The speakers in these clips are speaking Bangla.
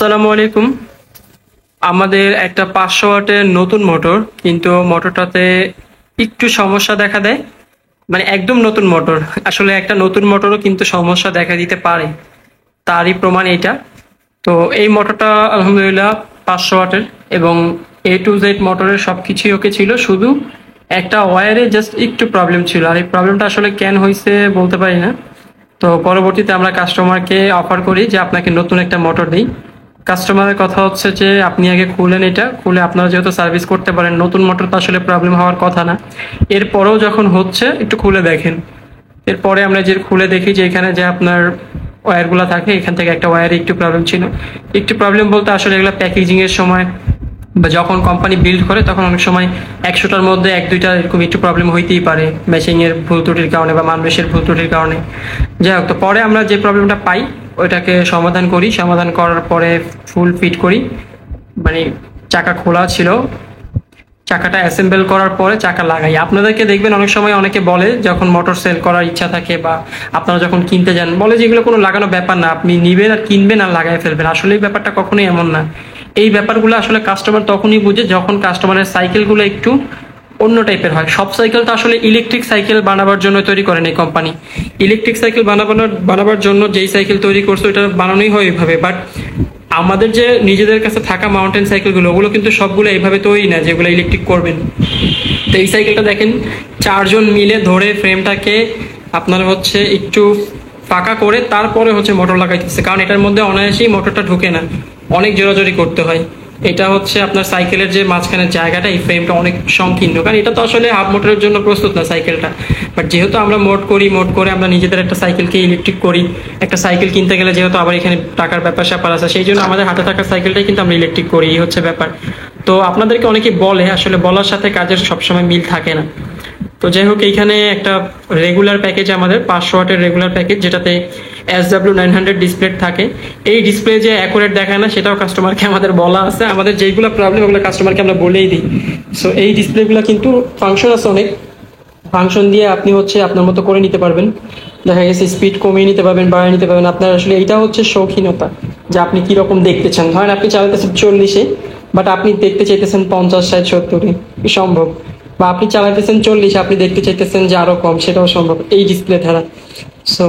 আসসালামু আলাইকুম। আমাদের একটা 500 ওয়াটের নতুন মোটর, কিন্তু মোটরটাতে একটু সমস্যা দেখা দেয়। মানে একদম নতুন মোটর, আসলে একটা নতুন মোটরও কিন্তু সমস্যা দেখা দিতে পারে, তারই প্রমাণ এইটা। তো এই মোটরটা আলহামদুলিল্লাহ 500 ওয়াটের, এবং A to Z মোটরের সবকিছুই ওকে ছিল, শুধু একটা ওয়্যারে জাস্ট একটু প্রবলেম ছিল। আর এই প্রবলেমটা আসলে কেন হয়েছে বলতে পারি না। তো পরবর্তীতে আমরা কাস্টমারকে অফার করি যে আপনাকে নতুন একটা মোটর দিই। কাস্টমারের কথা হচ্ছে যে আপনি আগে খুলেন, এটা খুলে আপনারা যেহেতু সার্ভিস করতে পারেন, নতুন মোটর তো আসলে প্রবলেম হওয়ার কথা না। এরপরেও যখন হচ্ছে একটু খুলে দেখেন। এরপরে আমরা যে খুলে দেখি যে এখানে যে আপনার ওয়্যারগুলো থাকে, এখান থেকে একটা ওয়্যারে একটু প্রবলেম ছিল। একটু প্রবলেম বলতে আসলে এগুলো প্যাকেজিং এর সময় বা যখন কোম্পানি বিল্ড করে তখন অনেক সময় 100টার মধ্যে 1-2টা এরকম একটু প্রবলেম হইতেই পারে, মেশিং এর ভুল ত্রুটির কারণে বা মানবেশের ভুল ত্রুটির কারণে। যাই হোক, তো পরে আমরা যে প্রবলেমটা পাই ওইটাকে সমাধান করি, সমাধান করার পরে ফুল ফিট করি। মানে চাকা খোলা ছিল, চাকাটা অ্যাসেম্বল করার পরে চাকা লাগাই। আপনাদেরকে দেখবেন অনেক সময় অনেকে বলে, যখন মোটর সেল করার ইচ্ছা থাকে বা আপনারা যখন কিনতে যান, বলে যে এগুলো কোনো লাগানো ব্যাপার না, আপনি নিবেন আর কিনবেন আর লাগাই ফেলবেন। আসলে এই ব্যাপারটা কখনোই এমন না। এই ব্যাপারগুলো আসলে কাস্টমার তখনই বুঝে যখন কাস্টমারের সাইকেলগুলো একটু অন্য টাইপের হয়। সব সাইকেল তো আসলে ইলেকট্রিক সাইকেল বানাবার জন্য তৈরি করেন এই কোম্পানি। ইলেকট্রিক সাইকেল বানাবার জন্য যেই সাইকেল তৈরি করছে ওইটা বানানোই হয় এইভাবে। বাট আমাদের যে নিজেদের কাছে থাকা মাউন্টেন সাইকেলগুলো, ওগুলো কিন্তু সবগুলো এইভাবে তৈরি না যেগুলো ইলেকট্রিক করবেন। তো এই সাইকেলটা দেখেন, 4জন মিলে ধরে ফ্রেমটাকে আপনার হচ্ছে একটু ফাঁকা করে তারপরে হচ্ছে মোটর লাগাইতেছে, কারণ এটার মধ্যে অনায়াসেই মোটরটা ঢুকে না, অনেক জোরাজোরি করতে হয়। এটা হচ্ছে আপনার সাইকেলের যে মাঝখানের জায়গাটা, এই ফ্রেমটা অনেক সংকীর্ণ, কারণ এটা তো আসলে হাফ মোটরের জন্য প্রস্তুত না সাইকেলটা। বাট যেহেতু আমরা মোট করে আমরা নিজেদের একটা সাইকেলকে ইলেকট্রিক করি, একটা সাইকেল কিনতে গেলে যেহেতু আবার এখানে টাকার ব্যাপার স্যাপার আছে, সেই জন্য আমাদের হাতে থাকা সাইকেলটাই কিন্তু আমরা ইলেকট্রিক করি, এই হচ্ছে ব্যাপার। তো আপনাদেরকে অনেকে বলে, আসলে বলার সাথে কাজের সবসময় মিল থাকে না। তো যাই হোক, এইখানে একটা রেগুলার প্যাকেজ, আমাদের 500 ওয়াটের রেগুলার প্যাকেজ, যেটাতে SW900 ডিসপ্লে থাকে। এই ডিসপ্লে যে অ্যাকুরেট দেখায় না, সেটাও কাস্টমারকে আমাদের বলা আছে। আমাদের যেইগুলো প্রবলেম ওগুলো কাস্টমারকে আমরা বলেই দিই। সো এই ডিসপ্লেগুলো কিন্তু ফাংশন আছে অনেক, ফাংশন দিয়ে আপনি হচ্ছে আপনার মতো করে নিতে পারবেন। দেখা গেছে স্পিড কমিয়ে নিতে পারবেন, বাড়িয়ে নিতে পারবেন। আপনার আসলে এটা হচ্ছে শৌখিনতা, যে আপনি কিরকম দেখতে চান। ধরেন আপনি চালাতেছেন 40-এ, বাট আপনি দেখতে চাইতেছেন 50, 60, 70-এ, সম্ভব। বা আপনি চালাতেছেন 40, আপনি দেখতে চাইতেছেন যে আরো কম, সেটাও সম্ভব এই ডিসপ্লে দ্বারা। সো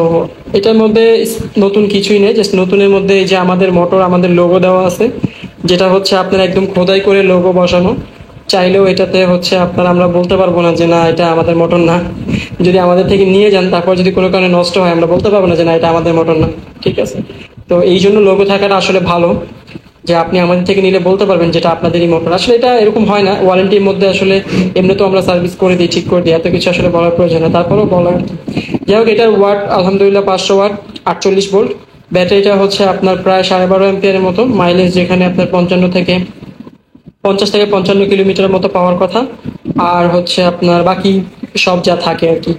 এটার মধ্যে নতুন কিছুই নেই, জাস্ট নতুনের মধ্যে এই যে আমাদের মোটর, আমাদের লোগো দেওয়া আছে, যেটা হচ্ছে আপনার একদম খোদাই করে লোগো বসানো। চাইলেও এটাতে হচ্ছে আপনার, আমরা বলতে পারবো না যে না এটা আমাদের মোটর না। যদি আমাদের থেকে নিয়ে যান, তারপর যদি কোনো কারণে নষ্ট হয়, আমরা বলতে পারবো না যে না এটা আমাদের মোটর না। ঠিক আছে? তো এই জন্য লোগো থাকাটা আসলে ভালো, যে আপনি আমাদের থেকে নিলে বলতে পারবেন যেটা আপনাদেরই মোটর। আসলে এটা এরকম হয় না, ওয়ারেন্টির মধ্যে আসলে এমনি তো আমরা সার্ভিস করে দিই, ঠিক করে দিই, এত কিছু আসলে বলার প্রয়োজন না, তারপরেও বলার। যাই হোক, এটার ওয়াট আলহামদুলিল্লাহ 500 ওয়াট, 48 ভোল্ট। ব্যাটারিটা হচ্ছে আপনার প্রায় 12.5 এম্পিয়ারের মতো, মাইলেজ যেখানে আপনার 50 থেকে 55 কিলোমিটারের মতো পাওয়ার কথা। আর হচ্ছে আপনার বাকি সব যা থাকে আর কি।